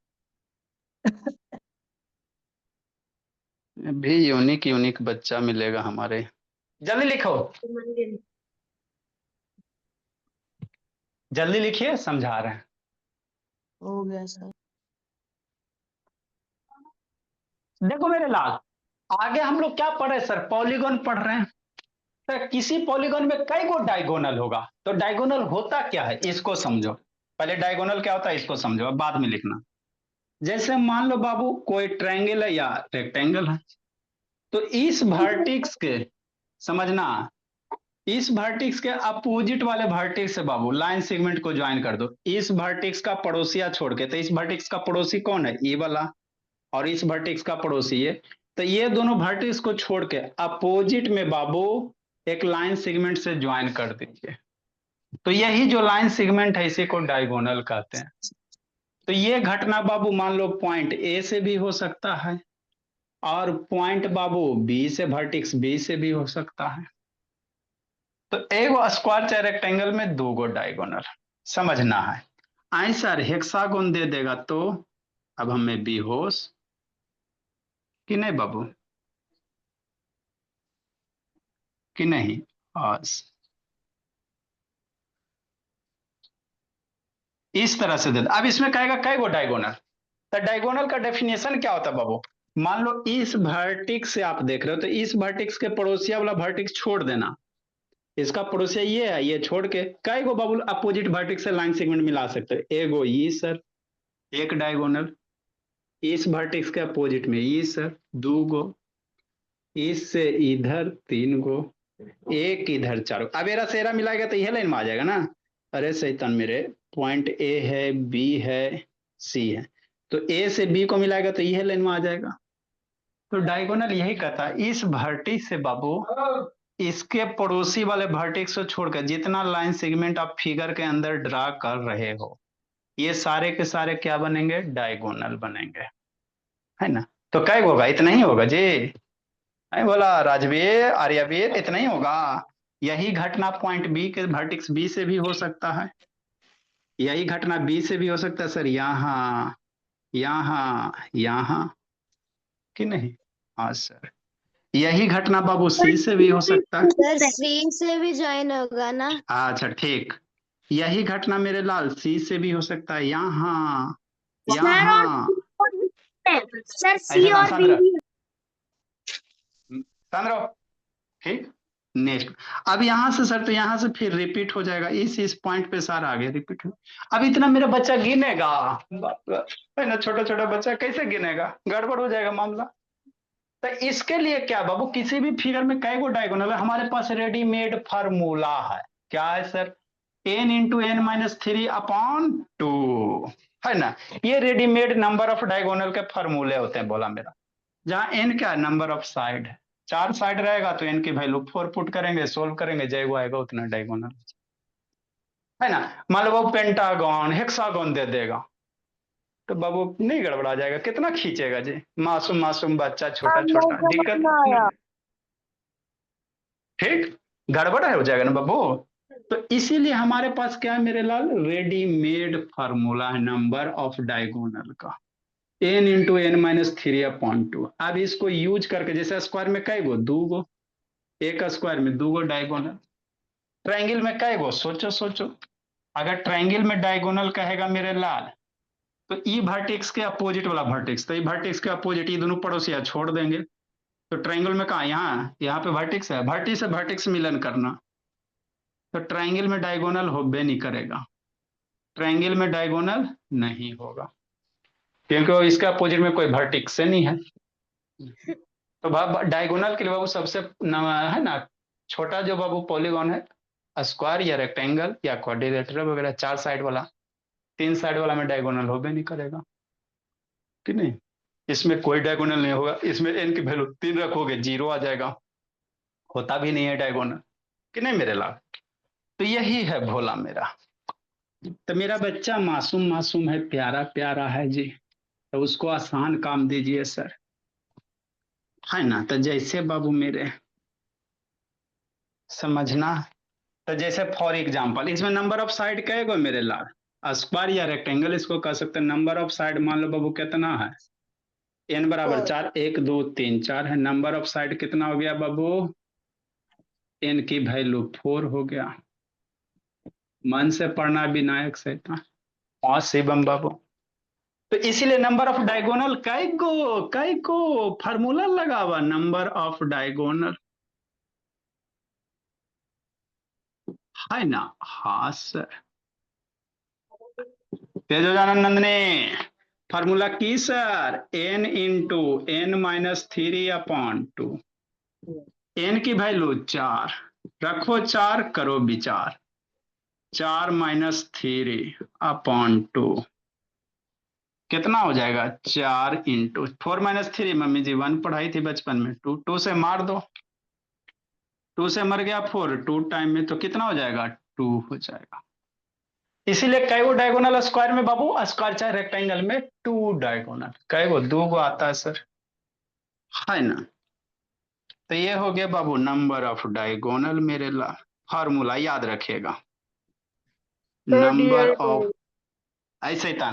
भी यूनिक यूनिक बच्चा मिलेगा हमारे। जल्दी लिखो, जल्दी लिखिए, समझा रहे हैं। हो गया सर। देखो मेरे लाल, आगे हम लोग क्या पढ़ रहे हैं सर, पॉलीगॉन पढ़ रहे हैं। सर किसी पॉलीगॉन में कई गो डायगोनल होगा, तो डायगोनल होता क्या है इसको समझो। पहले डायगोनल क्या होता है इसको समझो, अब बाद में लिखना। जैसे मान लो बाबू कोई ट्रायंगल है या रेक्टेंगल है, तो इस वर्टेक्स के, समझना, इस वर्टेक्स के अपोजिट वाले वर्टेक्स से बाबू लाइन सेगमेंट को ज्वाइन कर दो। इस वर्टेक्स का पड़ोसिया छोड़ के, तो इस वर्टेक्स का पड़ोसी कौन है, ये वाला, और इस वर्टेक्स का पड़ोसी ये, तो ये दोनों वर्टेक्स को छोड़ के अपोजिट में बाबू एक लाइन सेगमेंट से ज्वाइन कर दीजिए। तो यही जो लाइन सेगमेंट है इसी को डायगोनल कहते हैं। तो ये घटना बाबू मान लो पॉइंट ए से भी हो सकता है, और पॉइंट बाबू बी से, वर्टेक्स बी से भी हो सकता है। तो एक स्क्वायर चाहे रेक्टेंगल में दो गो डायगोनल, समझना है। आई सर हेक्सागोन दे देगा तो अब हमें बेहोश कि नहीं बाबू, कि नहीं। इस तरह से दे दे। अब इसमें कहेगा कई गो डायगोनल, तो डायगोनल का डेफिनेशन क्या होता है बाबू, मान लो इस वर्टेक्स से आप देख रहे हो, तो इस वर्टेक्स के पड़ोसिया वाला वर्टेक्स छोड़ देना, इसका पड़ोसिया ये है, ये छोड़ के कई गो बाबू अपोजिट वर्टेक्स से लाइन सेगमेंट मिला सकते हो। एगो ई सर, एक डायगोनल, इस वर्टेक्स के अपोजिट में ई सर, दो गो, इससे इधर तीन गो, एक इधर चारों। अब एरा सेरा मिलाएगा तो यह लाइन में आ जाएगा ना। अरे सैतान मेरे, पॉइंट ए है, बी है, सी है, तो ए से बी को मिलाएगा तो यह लाइन में आ जाएगा। तो डायगोनल यही कहता है, इस वर्टेक्स से बाबू इसके पड़ोसी वाले वर्टेक्स को छोड़कर जितना लाइन सेगमेंट आप फिगर के अंदर ड्रा कर रहे हो, ये सारे के सारे क्या बनेंगे, डायगोनल बनेंगे, है ना। तो क्या होगा, इतना ही होगा जी, नहीं बोला राजवीर आर्यवीर, इतना ही होगा। यही घटना पॉइंट बी के वर्टेक्स बी से भी हो सकता है, यही घटना बी से भी हो सकता है सर, यहाँ यहाँ यहाँ, कि नहीं। हाँ सर, यही घटना बाबू सी से भी हो सकता है। सर सी से भी ज्वाइन होगा ना। अच्छा ठीक, यही घटना मेरे लाल सी से भी हो सकता है, यहाँ यहाँ। सर सी ऐसा और बी समझ भी। रहो, ठीक। नेक्स्ट, अब यहां से सर, तो यहां से फिर रिपीट हो जाएगा, इस पॉइंट पे सारा आगे रिपीट हो। अब इतना मेरा बच्चा गिनेगा, है ना, छोटा छोटा बच्चा कैसे गिनेगा, गड़बड़ हो जाएगा मामला। तो इसके लिए क्या बाबू, किसी भी फिगर में कई गो डायगोनल है, हमारे पास रेडीमेड फार्मूला है। क्या है sir, n into n minus 3/2, है ना। ये रेडीमेड नंबर ऑफ डायगोनल के फार्मूले होते हैं बोला मेरा, जहां n क्या है, नंबर ऑफ साइड है। 4 साइड रहेगा तो n की वैल्यू 4 पुट करेंगे, सोल्व करेंगे, जय आएगा उतना डायगोनल, है ना। मान लो वो पेंटागन हेक्सागन दे देगा तो बाबू नहीं गड़बड़ा जाएगा, कितना खींचेगा जी, मासूम मासूम बच्चा, छोटा छोटा, दिक्कत नहीं। ठीक, गड़बड़ हो जाएगा ना बाबू। तो इसीलिए हमारे पास क्या है मेरे लाल, रेडीमेड फार्मूला है नंबर ऑफ डायगोनल का, n इंटू एन माइनस 3/2। अब इसको यूज करके, जैसे स्क्वायर में कई गो, दो गो, एक स्क्वायर में दो गो डायगोनल, ट्रायंगल में कई गो, सोचो सोचो। अगर ट्रायंगल में डायगोनल कहेगा मेरे लाल, तो ई वर्टेक्स के अपोजिट वाला वर्टेक्स, तो ई वर्टेक्स के अपोजिट, ये दोनों पड़ोसिया छोड़ देंगे। तो ट्रायंगल में कहा, यहाँ पे वर्टेक्स है, वर्टेक्स से वर्टेक्स मिलन करना, तो ट्रायंगल में डायगोनल होबे नहीं करेगा, ट्रायंगल में डायगोनल नहीं होगा, क्योंकि इसके अपोजिट में कोई वर्टेक्स नहीं है। तो डायगोनल के लिए बाबू सबसे है ना, छोटा जो बाबू पॉलीगॉन है, स्क्वायर या रेक्टेंगल या क्वाड्रिलेटरल वगैरह 4 साइड वाला, तीन साइड वाला में डायगोनल होबे नहीं करेगा कि नहीं, इसमें कोई डायगोनल नहीं होगा, इसमें n की वैल्यू 3 रखोगे 0 आ जाएगा, होता भी नहीं है डायगोनल कि नहीं मेरे लाल। तो यही है भोला मेरा। तो मेरा बच्चा मासूम मासूम है, प्यारा प्यारा है जी, तो उसको आसान काम दीजिए सर, है ना। तो जैसे बाबू मेरे समझना, तो जैसे फॉर एग्जांपल इसमें नंबर ऑफ साइड कहेगा मेरे लाल, स्क्वायर या रेक्टेंगल इसको कह सकते हैं। नंबर ऑफ साइड मान लो बाबू कितना है, n बराबर 4, 1 2 3 4 है। नंबर ऑफ साइड कितना हो गया बाबू, n की वैल्यू 4 हो गया। मन से पढ़ना विनायक से था शिवम बाबू। तो इसीलिए नंबर ऑफ डायगोनल कई को फार्मूला लगा हुआ, नंबर ऑफ डायगोनल, है ना। हाँ सर, तेज हो जाना नंदनी। फार्मूला की sir, n into n minus 3/2, n की वैल्यू 4 रखो, 4 करो विचार, 4 माइनस 3/2 कितना हो जाएगा, 4 इंटू 4 माइनस 3, मम्मी जी 1 पढ़ाई थी बचपन में, 2 2 से मार दो, 2 से मर गया 4, 2 टाइम में तो कितना हो जाएगा, 2 हो जाएगा। इसीलिए कई गो डायगोनल स्क्वायर में बाबू, स्क्वायर चाहे रेक्टेंगल में 2 डायगोनल, कई गो 2 गो आता है सर, है ना। तो ये हो गया बाबू नंबर ऑफ डायगोनल मेरे ला। फार्मूला याद रखिएगा, नंबर ऑफ, ऐसे ही था,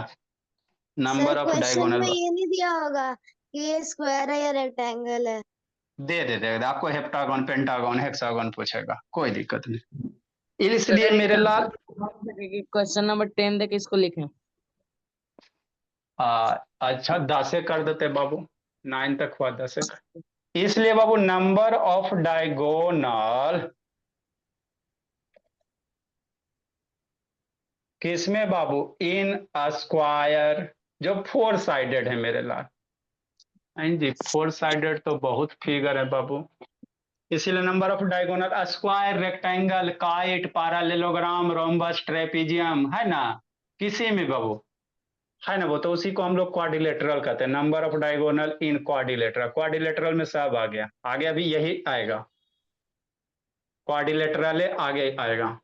नंबर सर ऑफ क्वेश्चन में डायगोनल। ये नहीं दिया होगा कि ये स्क्वायर है या रेक्टेंगल है। दे आपको हेप्टागन पेंटागन हेक्सागन पूछेगा, कोई दिक्कत नहीं। इसलिए मेरे लाल क्वेश्चन नंबर 10 देख इसको लिखें। अच्छा 10 कर देते बाबू, 9 तक हुआ 10 कर। इसलिए बाबू नंबर ऑफ डायगोनल किसमें बाबू, इन स्क्वायर जो 4 साइडेड है मेरे लाल। हाँ जी, 4 साइडेड तो बहुत फिगर है बाबू, इसीलिए number of diagonal square rectangle kite parallelogram rhombus trapezium, है ना, किसी में बाबू, है ना। वो तो उसी को हम लोग क्वाड्रिलेटरल कहते हैं, number of diagonal in quadrilateral. Quadrilateral में सब आ गया, आगे अभी यही आएगा, क्वाड्रिलेटरल आगे आएगा,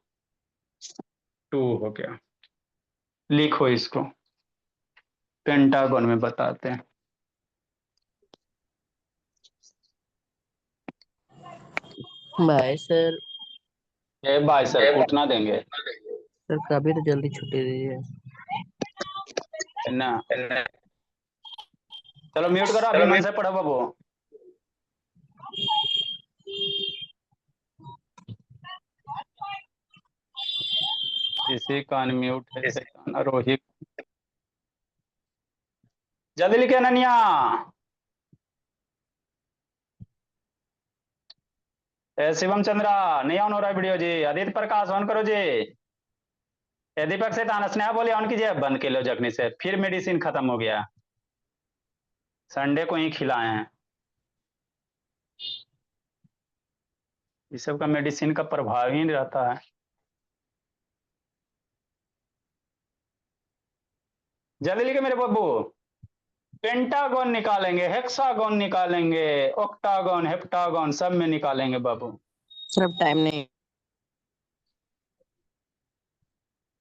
2 हो गया। लिखो इसको, पेंटागन में बताते हैं। Bye sir. ए भाई सर उठना देंगे सर कभी तो जल्दी छुट्टी दीजिए। है ना। चलो म्यूट करो, अभी मन से पढ़ो बाबू। किसी का अनम्यूट है शैतान रोहित, जल्दी लिखे अनन्या। शिवम चंद्रा नहीं ऑन हो रहा है वीडियो जी। आदित्य प्रकाश ऑन करो जी। दीपक से ताना स्नेहा बोले ऑन कीजिए, बंद के लो जखनी से, फिर मेडिसिन खत्म हो गया, संडे को ही खिलाए हैं। इस सब का मेडिसिन का प्रभाव ही नहीं रहता है। जल्दी लिखे मेरे बाबू, पेंटागन निकालेंगे, हेक्सागन निकालेंगे, ऑक्टागन हेप्टागन सब में निकालेंगे बाबू। सर अब टाइम नहीं।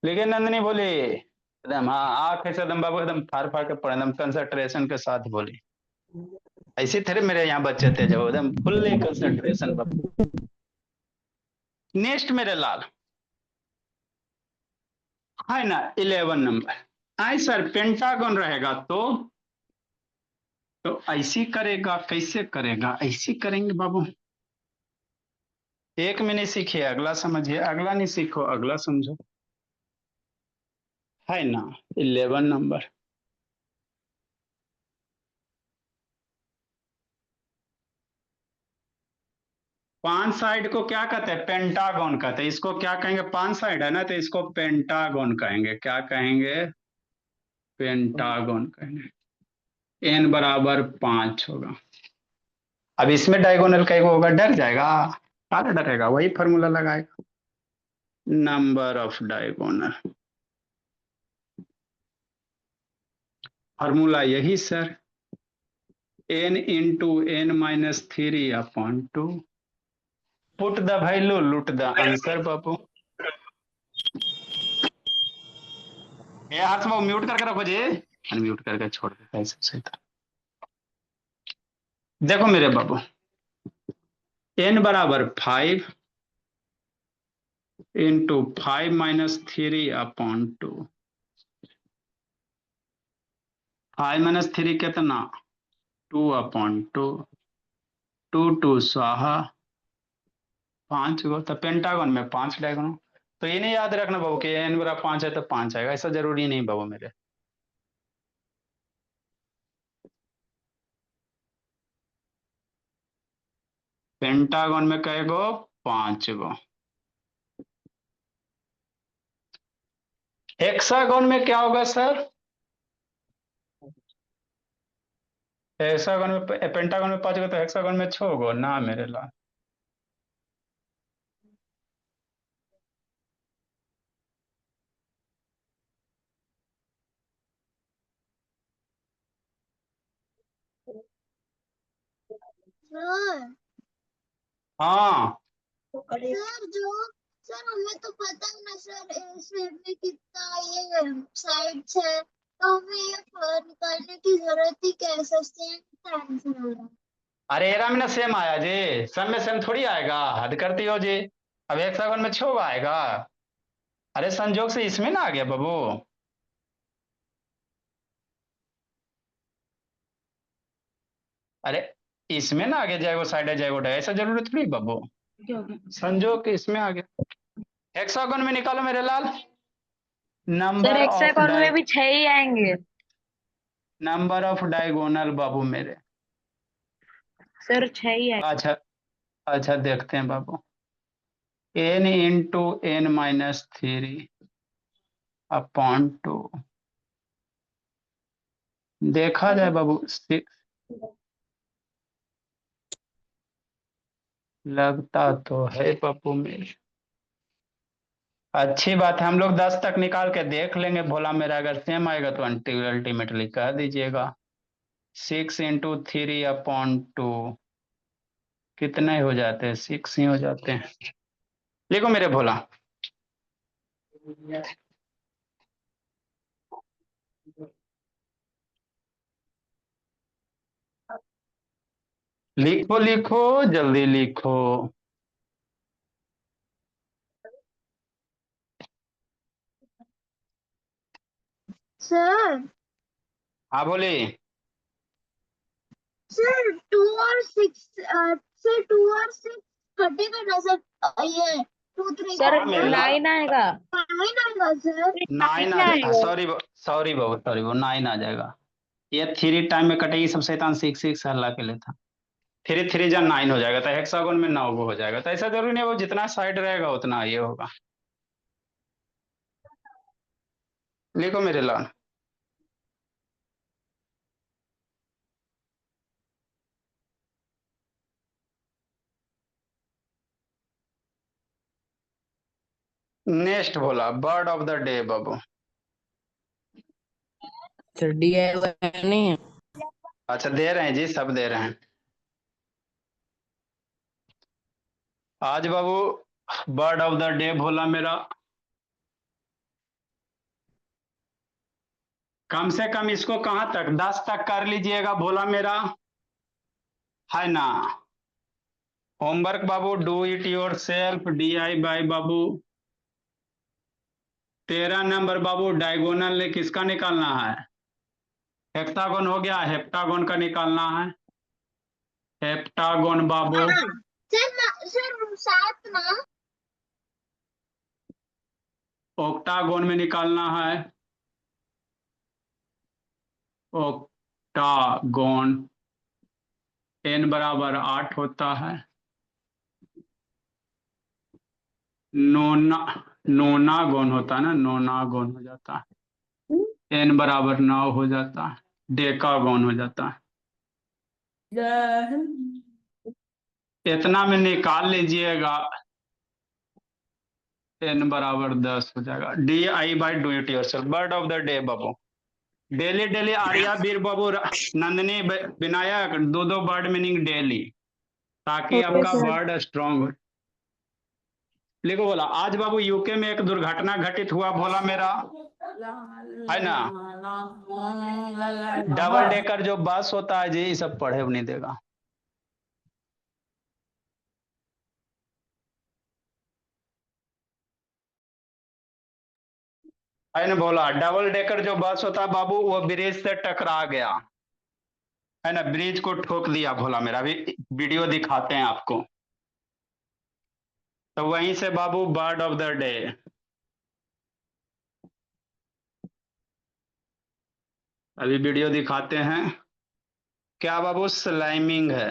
लेकिन नंदनी बोली एकदम, हाँ आंख ऐसे एकदम बाबू एकदम फाड़ फाड़ के पड़े, एकदम कंसंट्रेशन के साथ बोली। ऐसे थे मेरे यहाँ बच्चे थे जो एकदम फुल्ली कंसंट्रेशन बाबू। नेक्स्ट मेरे लाल, है ना 11 नंबर। आई सर पेंटागन रहेगा तो ऐसी करेगा, कैसे करेगा, ऐसी करेंगे बाबू। एक में नहीं सीखिए अगला समझिए, अगला नहीं सीखो अगला समझो, है ना 11 नंबर। पांच साइड को क्या कहते हैं, पेंटागन कहते हैं। इसको क्या कहेंगे, पांच साइड है ना तो इसको पेंटागन कहेंगे। क्या कहेंगे, पेंटागन कहेंगे। n बराबर 5 होगा। अब इसमें डायगोनल कई को होगा, डर जाएगा, क्या डरेगा, वही फॉर्मूला लगाएगा, नंबर ऑफ डायगोनल फार्मूला यही sir, n into n minus 3/2। Put the value लुट द आंसर बाबू। ये हाथ में म्यूट करके रखो जी, अनम्यूट करके छोड़ देता है सही था। देखो मेरे बाबू, n बराबर 5 इंटू 5 माइनस 3/2। 5 माइनस 3 कितना, 2/2। 2 स्वाहा 5 गो, तो पेंटागन में 5 डायगोनल। तो ये नहीं याद रखना बाबू कि n बराबर 5 है तो 5 आएगा, ऐसा जरूरी नहीं बाबू मेरे। पेंटागन में कई गो, 5 गो। हेक्सागन में क्या होगा सर, हेक्सागन में पेंटागन में 5 गो तो हेक्सागन में 6 गो ना मेरे लाल। सर हाँ सर जो सर हमें तो पता है ना सर, इस शेप में कितना ये साइड्स है, तो हमें ये निकालने की जरूरत ही कैसे, सेम आंसर हो रहा है। अरे एरा में ना सेम आया जी, सब में सेम थोड़ी आएगा, हद करती हो जी। अब हेक्सागन में 6 आएगा, अरे संजोग से इसमें ना आ गया बाबू। अरे इसमें ना आगे जाएगा साइड जाएगा, ऐसा जरूरत थोड़ी बाबू, संजोग के इसमें आ गया। हेक्सागन में निकालो मेरे लाल, सर नंबर ऑफ हेक्सागोन में भी 6 ही आएंगे। नंबर ऑफ डायगोनल बाबू मेरे। सर 6 ही आएंगे। अच्छा अच्छा देखते हैं बाबू, n इंटू n माइनस 3/2। देखा जाए बाबू, लगता तो है बाबू मेरे। अच्छी बात है, हम लोग 10 तक निकाल के देख लेंगे, भोला मेरा अगर सेम आएगा तो अल्टीमेटली कह दीजिएगा। 6 × 3/2 कितने हो जाते हैं, 6 ही हो जाते हैं। लिखो मेरे भोला, लिखो लिखो जल्दी लिखो। सर हाँ बोली। सर 2 और 6 सर 2 और 6 कटेगा ना सर, ये 2 3 सर हाँ मेरे लाल, 9 आएगा। 9 आएगा सर। 9 आ जाएगा, सॉरी सॉरी बाबू, सॉरी वो 9 आ जाएगा। ये 3 टाइम में कटेगी, सब शैतान 6 हल्ला के लिए था। 3 3 जा 9 हो जाएगा, तो हेक्सागोन में 9 हो जाएगा। तो ऐसा जरूरी नहीं, वो जितना साइड रहेगा उतना ये होगा। लिखो मेरे लाल, नेक्स्ट बोला bird of the day Babu. Sir DIY नहीं है। अच्छा दे रहे हैं जी, सब दे रहे हैं आज बाबू। बर्ड ऑफ द डे बोला मेरा, कम से कम इसको कहां तक, 10 तक कर लीजिएगा भोला मेरा, है ना। Homework Babu, do it your self, DIY Babu. 13 number Babu, diagonal ने किसका निकालना है, हेक्सागोन हो गया, हेप्टागोन का निकालना है। हेप्टागोन बाबू, सर 7 ना, ओक्टागोन में निकालना है। ओक्टागोन n बराबर 8 होता है। नोनागोन होता है ना, नोनागोन हो जाता है, n बराबर 9 हो जाता है। डेकागोन हो जाता है। इतना में निकाल लीजिएगा, n बराबर 10 हो जाएगा। DIY do it yourself, bird of the day Babu. Daily daily Arya Veer Babu Nandini Vinayak 2-2 word meaning daily, ताकि ओके आपका सर। वर्ड स्ट्रांग हो। लिखो बोला, आज बाबू यूके में एक दुर्घटना घटित हुआ बोला मेरा, है ना। डबल डेकर जो बस होता है जी, ये सब पढ़े नहीं देगा। मैंने बोला डबल डेकर जो बस होता है बाबू, वो ब्रिज से टकरा गया, है ना, ब्रिज को ठोक दिया भोला मेरा। अभी वीडियो दिखाते हैं आपको। तो वहीं से बाबू बर्ड ऑफ द डे, अभी वीडियो दिखाते हैं। क्या बाबू? स्लाइमिंग है।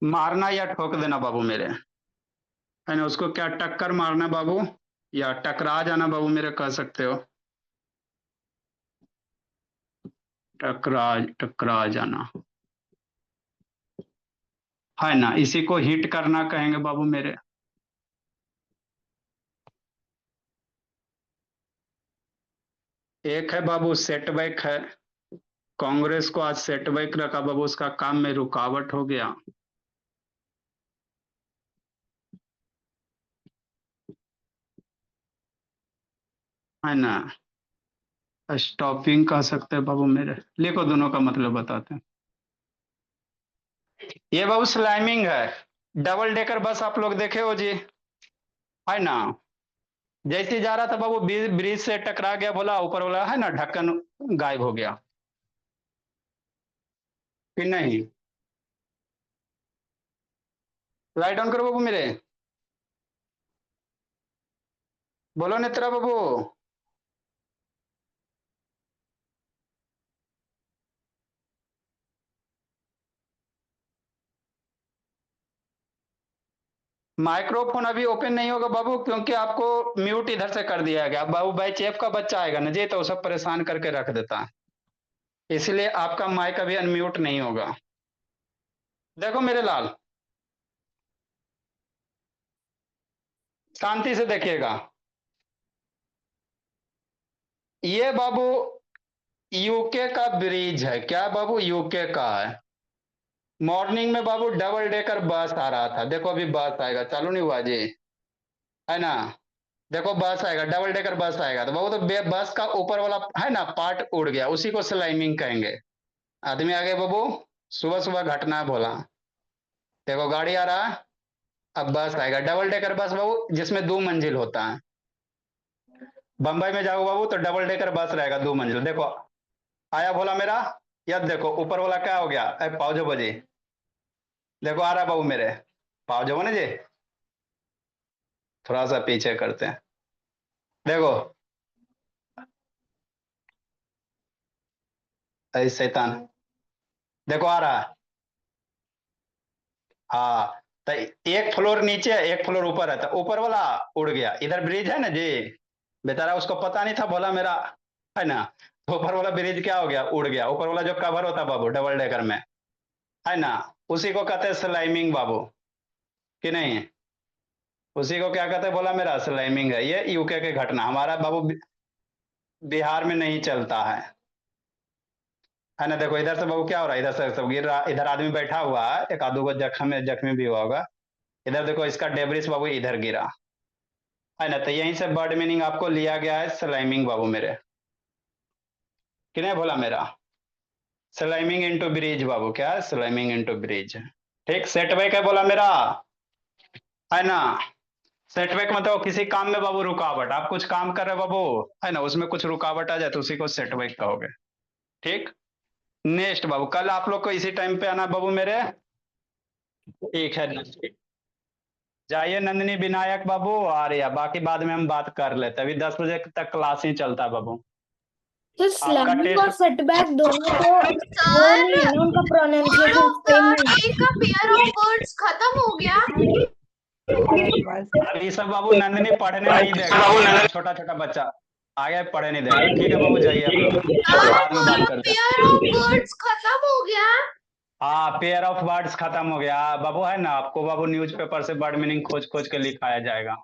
मारना या ठोक देना बाबू मेरे, है ना। उसको क्या टक्कर मारना बाबू, या टकरा जाना बाबू मेरे, कह सकते हो। टकरा टकरा जाना, है ना। इसी को हिट करना कहेंगे बाबू मेरे। एक है बाबू सेटबैक है। कांग्रेस को आज सेटबैक रखा बाबू, उसका काम में रुकावट हो गया, है ना। स्टॉपिंग कह सकते हैं बाबू मेरे। लिखो, दोनों का मतलब बताते हैं। ये बाबू स्लाइमिंग है। डबल डेकर बस आप लोग देखे हो जी, है ना। जैसे जा रहा था बाबू, ब्रिज से टकरा गया बोला, ऊपर वाला है ना ढक्कन गायब हो गया कि नहीं। लाइट ऑन करो बाबू मेरे, बोलो नेत्रा बाबू। माइक्रोफोन अभी ओपन नहीं होगा बाबू, क्योंकि आपको म्यूट इधर से कर दिया गया बाबू। भाई चेप का बच्चा आएगा ना जी, तो सब परेशान करके रख देता है, इसलिए आपका माइक अभी अनम्यूट नहीं होगा। देखो मेरे लाल, शांति से देखिएगा। ये बाबू यूके का ब्रिज है। क्या बाबू? यूके का है। मॉर्निंग में बाबू डबल डेकर बस आ रहा था। देखो अभी बस आएगा, चालू नहीं हुआ जी, है ना। देखो बस आएगा, डबल डेकर बस आएगा तो बाबू, तो बस का ऊपर वाला है ना पार्ट उड़ गया, उसी को स्लाइमिंग कहेंगे। आदमी आ गए बाबू, सुबह सुबह घटना है बोला। देखो गाड़ी आ रहा है, अब बस आएगा, डबल डेकर बस बाबू, जिसमें 2 मंजिल होता है। बंबई में जाओ बाबू तो डबल डेकर बस रहेगा 2 मंजिल। देखो आया भोला मेरा, यद देखो ऊपर वाला क्या हो गया, पाओ बजे। देखो आ रहा है बाबू मेरे, पाओ जो बने जी, थोड़ा सा पीछे करते हैं। देखो शैतान, देखो आ रहा है। हाँ, तो एक फ्लोर नीचे है, एक फ्लोर ऊपर है, तो ऊपर वाला उड़ गया। इधर ब्रिज है ना जी, बेचारा उसको पता नहीं था भोला मेरा, है ना। तो ऊपर वाला ब्रिज क्या हो गया, उड़ गया। ऊपर वाला जो कवर होता बाबू डबल डेकर में, है ना, उसी को कहते हैं स्लाइमिंग बाबू, कि नहीं। उसी को क्या कहते हैं बोला मेरा, स्लाइमिंग है। ये यूके की घटना, हमारा बाबू बिहार में नहीं चलता है ना। देखो इधर से बाबू क्या हो रहा है, इधर से सब गिर रहा, इधर आदमी बैठा हुआ है, एक आधो को जख्मी भी हुआ होगा। इधर देखो इसका डेब्रिस बाबू इधर गिरा, है ना। तो यहीं से बर्ड मीनिंग आपको लिया गया है स्लाइमिंग बाबू मेरे, कि नहीं बोला मेरा। स्लाइमिंग इनटू ब्रिज बाबू, क्या है, स्लाइमिंग इनटू ब्रिज। ठीक, सेटबैक है बोला मेरा, है ना। सेटबैक मतलब किसी काम में बाबू रुकावट, आप कुछ काम कर रहे हो बाबू, है ना, उसमें कुछ रुकावट आ जाए तो उसी को सेटबैक कहोगे। ठीक, नेक्स्ट बाबू, कल आप लोग को इसी टाइम पे आना बाबू मेरे। ठीक है, जाइए नंदिनी विनायक बाबू आ रही है, बाकी बाद में हम बात कर लेते हैं। अभी 10 बजे तक क्लास ही चलता है बाबू। तो स्लैमिंग और टेस्ट सेटबैक दोनों तो वो नहीं है ना, उनका प्रोनाउंसिएशन सेम नहीं है। का पेयर ऑफ वर्ड्स खत्म हो गया। अभी सब बाबू नंदिनी पढ़ने नहीं देगा, छोटा छोटा बच्चा आगे पढ़े नहीं देगा। ठीक है बाबू, जाइए आप लोग, बाद में बात करते हैं। पेयर ऑफ वर्ड्स खत्म हो गया। हाँ, पेयर ऑफ वर्ड्स खत्म हो गया बाबू, है ना? आपको बाबू न्यूज़पेपर से वर्ड मीनिंग खोज खोज के लिखाया जाएगा।